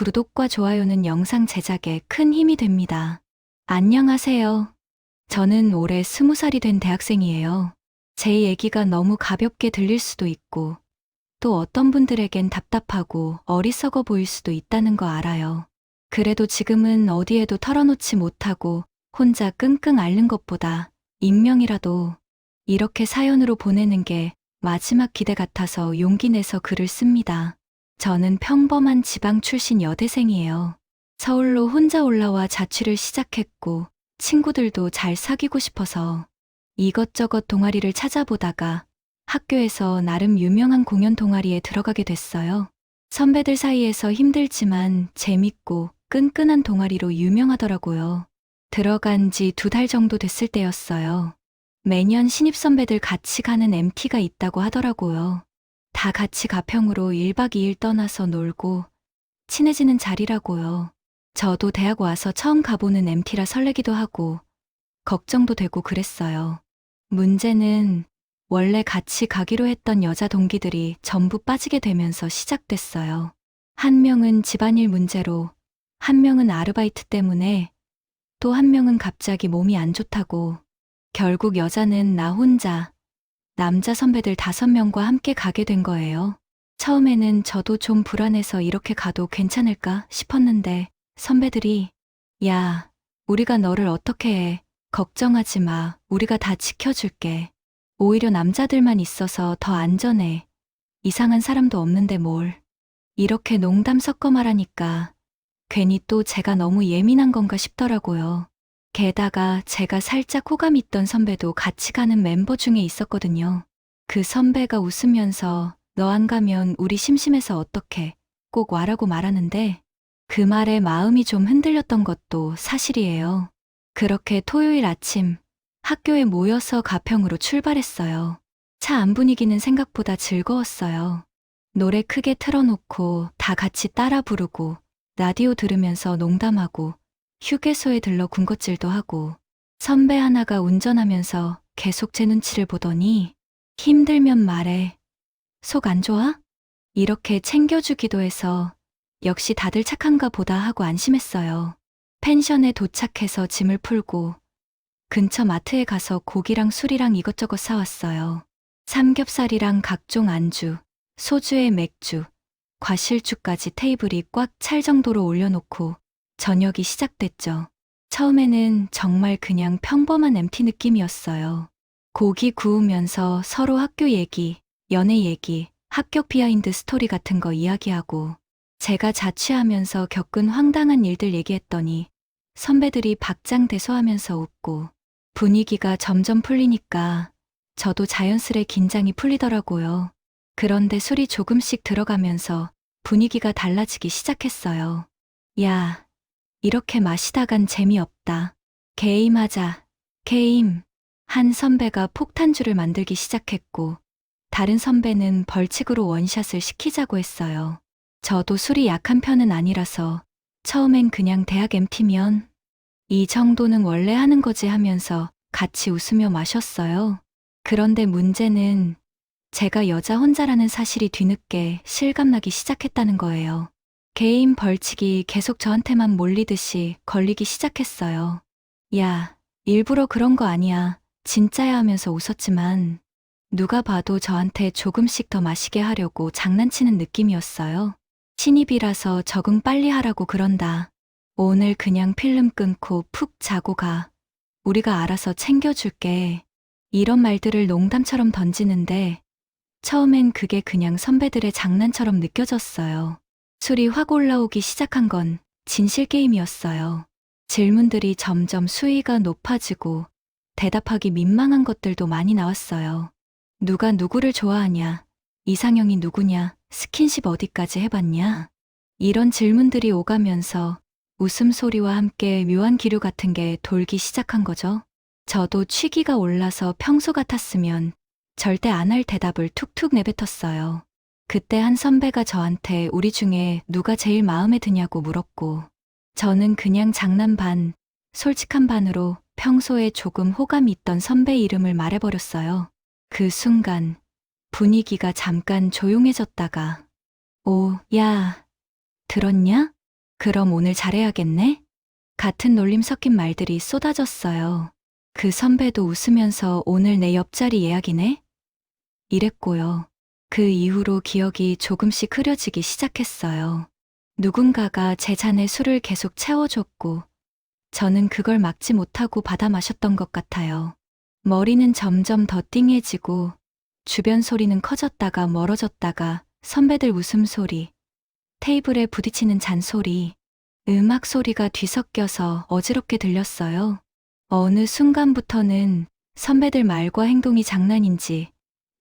구독과 좋아요는 영상 제작에 큰 힘이 됩니다. 안녕하세요. 저는 올해 20살이 된 대학생이에요. 제 얘기가 너무 가볍게 들릴 수도 있고, 또 어떤 분들에겐 답답하고 어리석어 보일 수도 있다는 거 알아요. 그래도 지금은 어디에도 털어놓지 못하고 혼자 끙끙 앓는 것보다 익명이라도 이렇게 사연으로 보내는 게 마지막 기대 같아서 용기 내서 글을 씁니다. 저는 평범한 지방 출신 여대생이에요. 서울로 혼자 올라와 자취를 시작했고 친구들도 잘 사귀고 싶어서 이것저것 동아리를 찾아보다가 학교에서 나름 유명한 공연 동아리에 들어가게 됐어요. 선배들 사이에서 힘들지만 재밌고 끈끈한 동아리로 유명하더라고요. 들어간 지 2달 정도 됐을 때였어요. 매년 신입 선배들 같이 가는 MT가 있다고 하더라고요. 다 같이 가평으로 1박 2일 떠나서 놀고 친해지는 자리라고요. 저도 대학 와서 처음 가보는 MT라 설레기도 하고 걱정도 되고 그랬어요. 문제는 원래 같이 가기로 했던 여자 동기들이 전부 빠지게 되면서 시작됐어요. 한 명은 집안일 문제로, 한 명은 아르바이트 때문에, 또 한 명은 갑자기 몸이 안 좋다고. 결국 여자는 나 혼자, 남자 선배들 5명과 함께 가게 된 거예요. 처음에는 저도 좀 불안해서 이렇게 가도 괜찮을까 싶었는데 선배들이 야, 우리가 너를 어떻게 해. 걱정하지 마. 우리가 다 지켜줄게. 오히려 남자들만 있어서 더 안전해. 이상한 사람도 없는데 뭘. 이렇게 농담 섞어 말하니까 괜히 또 제가 너무 예민한 건가 싶더라고요. 게다가 제가 살짝 호감 있던 선배도 같이 가는 멤버 중에 있었거든요. 그 선배가 웃으면서 너 안 가면 우리 심심해서 어떡해. 꼭 와라고 말하는데 그 말에 마음이 좀 흔들렸던 것도 사실이에요. 그렇게 토요일 아침 학교에 모여서 가평으로 출발했어요. 차 안 분위기는 생각보다 즐거웠어요. 노래 크게 틀어놓고 다 같이 따라 부르고 라디오 들으면서 농담하고 휴게소에 들러 군것질도 하고 선배 하나가 운전하면서 계속 제 눈치를 보더니 힘들면 말해. 속 안 좋아? 이렇게 챙겨주기도 해서 역시 다들 착한가 보다 하고 안심했어요. 펜션에 도착해서 짐을 풀고 근처 마트에 가서 고기랑 술이랑 이것저것 사왔어요. 삼겹살이랑 각종 안주, 소주에 맥주, 과실주까지 테이블이 꽉 찰 정도로 올려놓고 저녁이 시작됐죠. 처음에는 정말 그냥 평범한 MT 느낌이었어요. 고기 구우면서 서로 학교 얘기, 연애 얘기, 합격 비하인드 스토리 같은 거 이야기하고 제가 자취하면서 겪은 황당한 일들 얘기했더니 선배들이 박장대소하면서 웃고 분위기가 점점 풀리니까 저도 자연스레 긴장이 풀리더라고요. 그런데 술이 조금씩 들어가면서 분위기가 달라지기 시작했어요. 야, 이렇게 마시다간 재미없다. 게임하자. 게임. 한 선배가 폭탄주를 만들기 시작했고 다른 선배는 벌칙으로 원샷을 시키자고 했어요. 저도 술이 약한 편은 아니라서 처음엔 그냥 대학 MT면 이 정도는 원래 하는 거지 하면서 같이 웃으며 마셨어요. 그런데 문제는 제가 여자 혼자라는 사실이 뒤늦게 실감나기 시작했다는 거예요. 게임 벌칙이 계속 저한테만 몰리듯이 걸리기 시작했어요. 야, 일부러 그런 거 아니야. 진짜야 하면서 웃었지만 누가 봐도 저한테 조금씩 더 마시게 하려고 장난치는 느낌이었어요. 신입이라서 적응 빨리 하라고 그런다. 오늘 그냥 필름 끊고 푹 자고 가. 우리가 알아서 챙겨줄게. 이런 말들을 농담처럼 던지는데 처음엔 그게 그냥 선배들의 장난처럼 느껴졌어요. 술이 확 올라오기 시작한 건 진실 게임이었어요. 질문들이 점점 수위가 높아지고 대답하기 민망한 것들도 많이 나왔어요. 누가 누구를 좋아하냐? 이상형이 누구냐? 스킨십 어디까지 해봤냐? 이런 질문들이 오가면서 웃음소리와 함께 묘한 기류 같은 게 돌기 시작한 거죠. 저도 취기가 올라서 평소 같았으면 절대 안 할 대답을 툭툭 내뱉었어요. 그때 한 선배가 저한테 우리 중에 누가 제일 마음에 드냐고 물었고 저는 그냥 장난 반, 솔직한 반으로 평소에 조금 호감이 있던 선배 이름을 말해버렸어요. 그 순간 분위기가 잠깐 조용해졌다가 오, 야, 들었냐? 그럼 오늘 잘해야겠네? 같은 놀림 섞인 말들이 쏟아졌어요. 그 선배도 웃으면서 오늘 내 옆자리 예약이네? 이랬고요. 그 이후로 기억이 조금씩 흐려지기 시작했어요. 누군가가 제 잔에 술을 계속 채워줬고, 저는 그걸 막지 못하고 받아 마셨던 것 같아요. 머리는 점점 더 띵해지고, 주변 소리는 커졌다가 멀어졌다가, 선배들 웃음소리, 테이블에 부딪히는 잔소리, 음악 소리가 뒤섞여서 어지럽게 들렸어요. 어느 순간부터는 선배들 말과 행동이 장난인지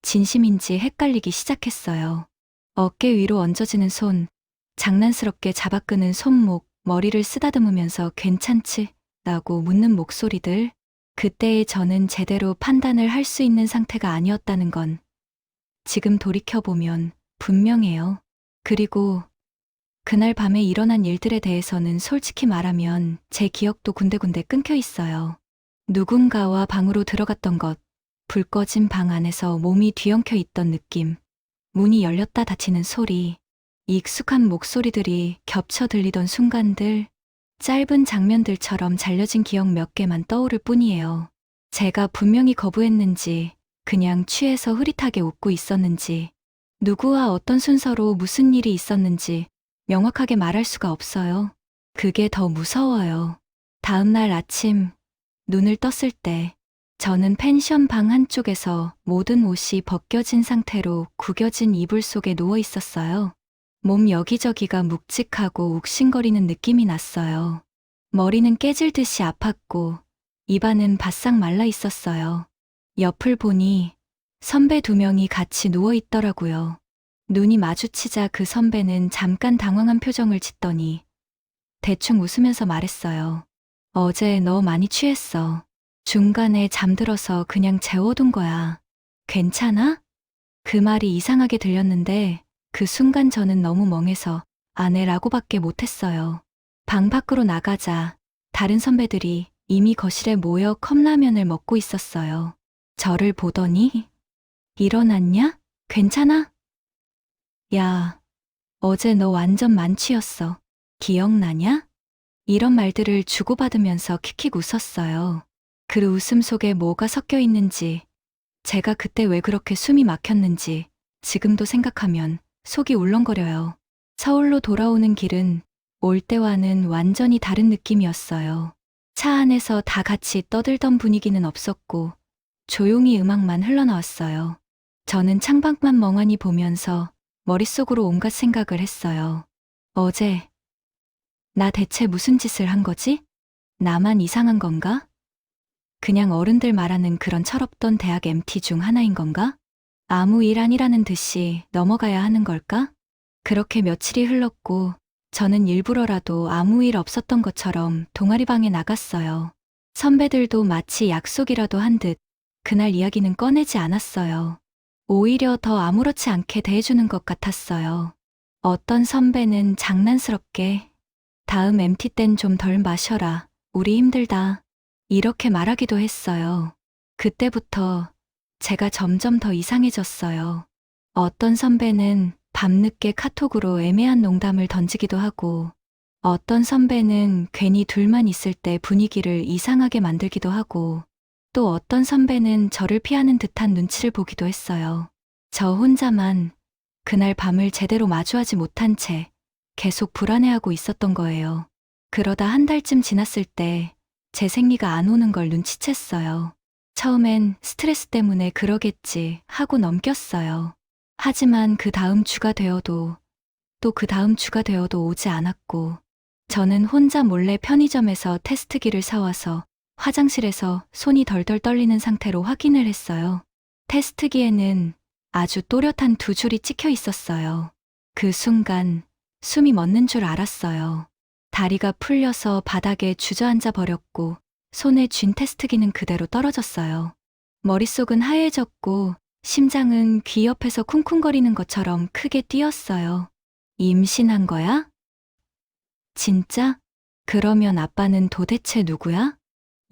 진심인지 헷갈리기 시작했어요. 어깨 위로 얹어지는 손, 장난스럽게 잡아끄는 손목, 머리를 쓰다듬으면서 괜찮지? 라고 묻는 목소리들. 그때의 저는 제대로 판단을 할 수 있는 상태가 아니었다는 건 지금 돌이켜보면 분명해요. 그리고 그날 밤에 일어난 일들에 대해서는 솔직히 말하면 제 기억도 군데군데 끊겨 있어요. 누군가와 방으로 들어갔던 것, 불 꺼진 방 안에서 몸이 뒤엉켜 있던 느낌, 문이 열렸다 닫히는 소리, 익숙한 목소리들이 겹쳐 들리던 순간들, 짧은 장면들처럼 잘려진 기억 몇 개만 떠오를 뿐이에요. 제가 분명히 거부했는지, 그냥 취해서 흐릿하게 웃고 있었는지, 누구와 어떤 순서로 무슨 일이 있었는지 명확하게 말할 수가 없어요. 그게 더 무서워요. 다음 날 아침, 눈을 떴을 때, 저는 펜션 방 한쪽에서 모든 옷이 벗겨진 상태로 구겨진 이불 속에 누워 있었어요. 몸 여기저기가 묵직하고 욱신거리는 느낌이 났어요. 머리는 깨질 듯이 아팠고 입안은 바싹 말라 있었어요. 옆을 보니 선배 2명이 같이 누워 있더라고요. 눈이 마주치자 그 선배는 잠깐 당황한 표정을 짓더니 대충 웃으면서 말했어요. 어제 너 많이 취했어. 중간에 잠들어서 그냥 재워둔 거야. 괜찮아? 그 말이 이상하게 들렸는데 그 순간 저는 너무 멍해서 아내라고밖에 못했어요. 방 밖으로 나가자 다른 선배들이 이미 거실에 모여 컵라면을 먹고 있었어요. 저를 보더니 일어났냐? 괜찮아? 야, 어제 너 완전 만취였어. 기억나냐? 이런 말들을 주고받으면서 킥킥 웃었어요. 그 웃음 속에 뭐가 섞여 있는지, 제가 그때 왜 그렇게 숨이 막혔는지 지금도 생각하면 속이 울렁거려요. 서울로 돌아오는 길은 올 때와는 완전히 다른 느낌이었어요. 차 안에서 다 같이 떠들던 분위기는 없었고 조용히 음악만 흘러나왔어요. 저는 창밖만 멍하니 보면서 머릿속으로 온갖 생각을 했어요. 어제 나 대체 무슨 짓을 한 거지? 나만 이상한 건가? 그냥 어른들 말하는 그런 철없던 대학 MT 중 하나인 건가? 아무 일 아니라는 듯이 넘어가야 하는 걸까? 그렇게 며칠이 흘렀고 저는 일부러라도 아무 일 없었던 것처럼 동아리방에 나갔어요. 선배들도 마치 약속이라도 한 듯 그날 이야기는 꺼내지 않았어요. 오히려 더 아무렇지 않게 대해주는 것 같았어요. 어떤 선배는 장난스럽게 다음 MT 땐 좀 덜 마셔라. 우리 힘들다. 이렇게 말하기도 했어요. 그때부터 제가 점점 더 이상해졌어요. 어떤 선배는 밤늦게 카톡으로 애매한 농담을 던지기도 하고 어떤 선배는 괜히 둘만 있을 때 분위기를 이상하게 만들기도 하고 또 어떤 선배는 저를 피하는 듯한 눈치를 보기도 했어요. 저 혼자만 그날 밤을 제대로 마주하지 못한 채 계속 불안해하고 있었던 거예요. 그러다 한 달쯤 지났을 때 제 생리가 안 오는 걸 눈치챘어요. 처음엔 스트레스 때문에 그러겠지 하고 넘겼어요. 하지만 그 다음 주가 되어도 또 그 다음 주가 되어도 오지 않았고 저는 혼자 몰래 편의점에서 테스트기를 사와서 화장실에서 손이 덜덜 떨리는 상태로 확인을 했어요. 테스트기에는 아주 또렷한 2줄이 찍혀 있었어요. 그 순간 숨이 멎는 줄 알았어요. 다리가 풀려서 바닥에 주저앉아 버렸고 손에 쥔 테스트기는 그대로 떨어졌어요. 머릿속은 하얘졌고 심장은 귀 옆에서 쿵쿵거리는 것처럼 크게 뛰었어요. 임신한 거야? 진짜? 그러면 아빠는 도대체 누구야?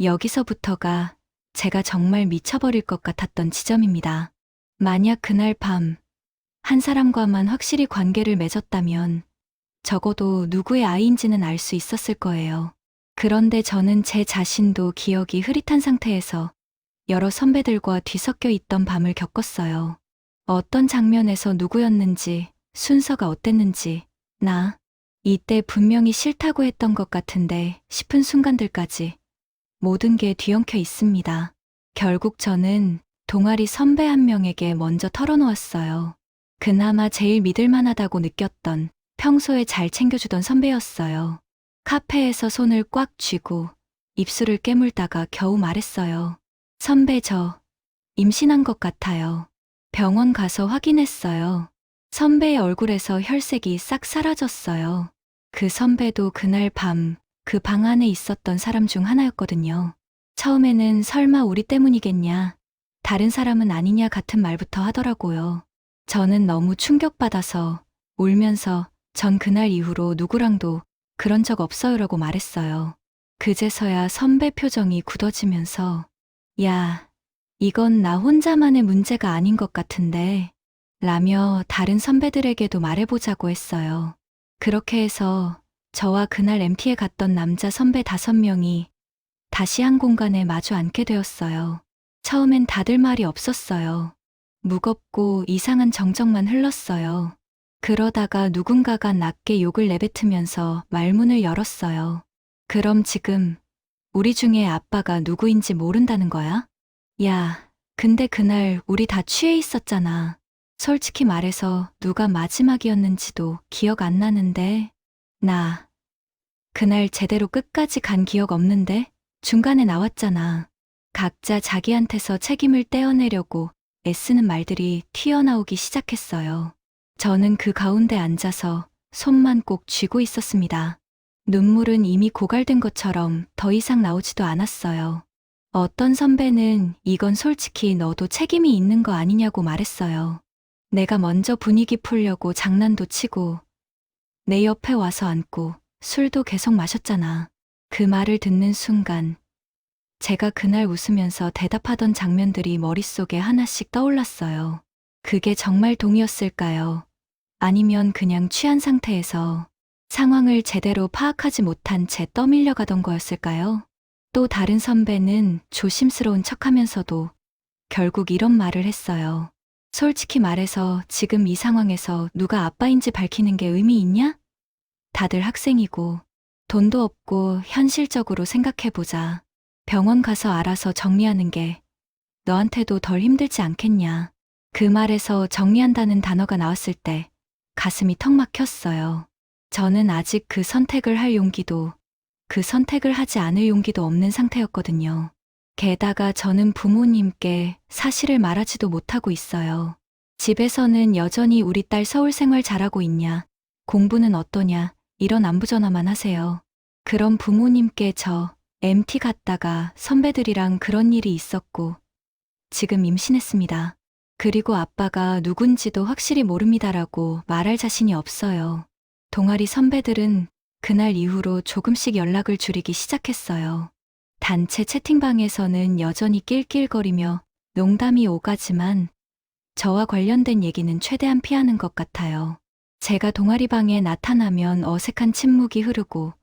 여기서부터가 제가 정말 미쳐버릴 것 같았던 지점입니다. 만약 그날 밤 한 사람과만 확실히 관계를 맺었다면 적어도 누구의 아이인지는 알 수 있었을 거예요. 그런데 저는 제 자신도 기억이 흐릿한 상태에서 여러 선배들과 뒤섞여 있던 밤을 겪었어요. 어떤 장면에서 누구였는지, 순서가 어땠는지, 이때 분명히 싫다고 했던 것 같은데 싶은 순간들까지 모든 게 뒤엉켜 있습니다. 결국 저는 동아리 선배 한 명에게 먼저 털어놓았어요. 그나마 제일 믿을만하다고 느꼈던, 평소에 잘 챙겨주던 선배였어요. 카페에서 손을 꽉 쥐고 입술을 깨물다가 겨우 말했어요. 선배, 저 임신한 것 같아요. 병원 가서 확인했어요. 선배의 얼굴에서 혈색이 싹 사라졌어요. 그 선배도 그날 밤 그 방 안에 있었던 사람 중 하나였거든요. 처음에는 설마 우리 때문이겠냐, 다른 사람은 아니냐 같은 말부터 하더라고요. 저는 너무 충격받아서 울면서 전 그날 이후로 누구랑도 그런 적 없어요라고 말했어요. 그제서야 선배 표정이 굳어지면서 야, 이건 나 혼자만의 문제가 아닌 것 같은데 라며 다른 선배들에게도 말해보자고 했어요. 그렇게 해서 저와 그날 MT에 갔던 남자 선배 5명이 다시 한 공간에 마주 앉게 되었어요. 처음엔 다들 말이 없었어요. 무겁고 이상한 정적만 흘렀어요. 그러다가 누군가가 낮게 욕을 내뱉으면서 말문을 열었어요. 그럼 지금 우리 중에 아빠가 누구인지 모른다는 거야? 야, 근데 그날 우리 다 취해 있었잖아. 솔직히 말해서 누가 마지막이었는지도 기억 안 나는데 나 그날 제대로 끝까지 간 기억 없는데 중간에 나왔잖아. 각자 자기한테서 책임을 떼어내려고 애쓰는 말들이 튀어나오기 시작했어요. 저는 그 가운데 앉아서 손만 꼭 쥐고 있었습니다. 눈물은 이미 고갈된 것처럼 더 이상 나오지도 않았어요. 어떤 선배는 이건 솔직히 너도 책임이 있는 거 아니냐고 말했어요. 내가 먼저 분위기 풀려고 장난도 치고 내 옆에 와서 앉고 술도 계속 마셨잖아. 그 말을 듣는 순간 제가 그날 웃으면서 대답하던 장면들이 머릿속에 하나씩 떠올랐어요. 그게 정말 동의였을까요? 아니면 그냥 취한 상태에서 상황을 제대로 파악하지 못한 채 떠밀려가던 거였을까요? 또 다른 선배는 조심스러운 척하면서도 결국 이런 말을 했어요. 솔직히 말해서 지금 이 상황에서 누가 아빠인지 밝히는 게 의미 있냐? 다들 학생이고 돈도 없고 현실적으로 생각해보자. 병원 가서 알아서 정리하는 게 너한테도 덜 힘들지 않겠냐. 그 말에서 정리한다는 단어가 나왔을 때 가슴이 턱 막혔어요. 저는 아직 그 선택을 할 용기도, 그 선택을 하지 않을 용기도 없는 상태였거든요. 게다가 저는 부모님께 사실을 말하지도 못하고 있어요. 집에서는 여전히 우리 딸 서울 생활 잘하고 있냐, 공부는 어떠냐, 이런 안부 전화만 하세요. 그럼 부모님께 저 MT 갔다가 선배들이랑 그런 일이 있었고 지금 임신했습니다. 그리고 아빠가 누군지도 확실히 모릅니다라고 말할 자신이 없어요. 동아리 선배들은 그날 이후로 조금씩 연락을 줄이기 시작했어요. 단체 채팅방에서는 여전히 낄낄거리며 농담이 오가지만 저와 관련된 얘기는 최대한 피하는 것 같아요. 제가 동아리방에 나타나면 어색한 침묵이 흐르고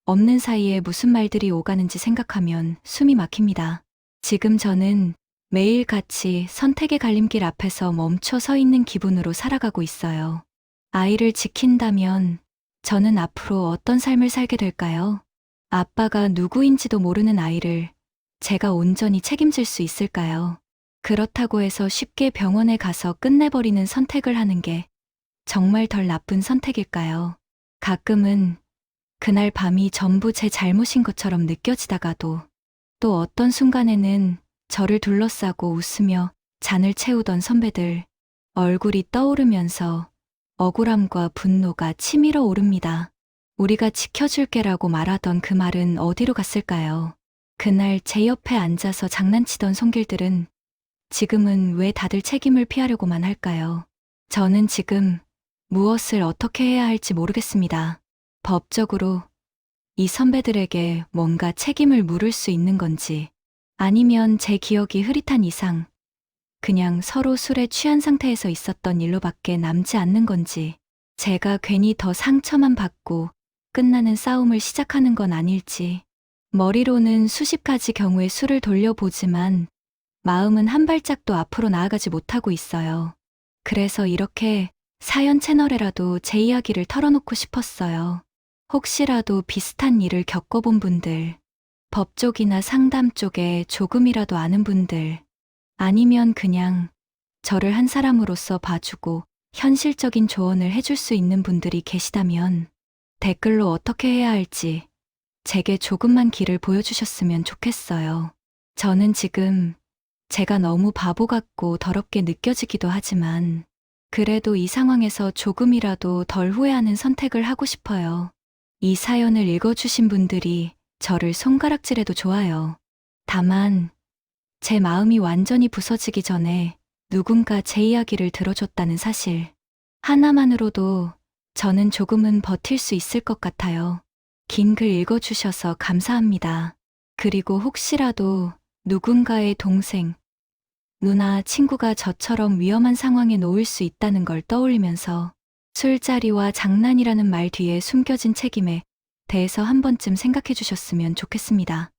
없는 사이에 무슨 말들이 오가는지 생각하면 숨이 막힙니다. 지금 저는 매일같이 선택의 갈림길 앞에서 멈춰 서 있는 기분으로 살아가고 있어요. 아이를 지킨다면 저는 앞으로 어떤 삶을 살게 될까요? 아빠가 누구인지도 모르는 아이를 제가 온전히 책임질 수 있을까요? 그렇다고 해서 쉽게 병원에 가서 끝내버리는 선택을 하는 게 정말 덜 나쁜 선택일까요? 가끔은 그날 밤이 전부 제 잘못인 것처럼 느껴지다가도 또 어떤 순간에는 저를 둘러싸고 웃으며 잔을 채우던 선배들 얼굴이 떠오르면서 억울함과 분노가 치밀어 오릅니다. 우리가 지켜줄게라고 말하던 그 말은 어디로 갔을까요? 그날 제 옆에 앉아서 장난치던 손길들은 지금은 왜 다들 책임을 피하려고만 할까요? 저는 지금 무엇을 어떻게 해야 할지 모르겠습니다. 법적으로 이 선배들에게 뭔가 책임을 물을 수 있는 건지, 아니면 제 기억이 흐릿한 이상 그냥 서로 술에 취한 상태에서 있었던 일로밖에 남지 않는 건지 제가 괜히 더 상처만 받고 끝나는 싸움을 시작하는 건 아닐지. 머리로는 수십 가지 경우의 수를 돌려보지만 마음은 한 발짝도 앞으로 나아가지 못하고 있어요. 그래서 이렇게 사연 채널에라도 제 이야기를 털어놓고 싶었어요. 혹시라도 비슷한 일을 겪어본 분들, 법 쪽이나 상담 쪽에 조금이라도 아는 분들, 아니면 그냥 저를 한 사람으로서 봐주고 현실적인 조언을 해줄 수 있는 분들이 계시다면 댓글로 어떻게 해야 할지 제게 조금만 길을 보여주셨으면 좋겠어요. 저는 지금 제가 너무 바보 같고 더럽게 느껴지기도 하지만 그래도 이 상황에서 조금이라도 덜 후회하는 선택을 하고 싶어요. 이 사연을 읽어주신 분들이 저를 손가락질해도 좋아요. 다만 제 마음이 완전히 부서지기 전에 누군가 제 이야기를 들어줬다는 사실 하나만으로도 저는 조금은 버틸 수 있을 것 같아요. 긴 글 읽어주셔서 감사합니다. 그리고 혹시라도 누군가의 동생, 누나, 친구가 저처럼 위험한 상황에 놓일 수 있다는 걸 떠올리면서 술자리와 장난이라는 말 뒤에 숨겨진 책임에 대해서 한 번쯤 생각해 주셨으면 좋겠습니다.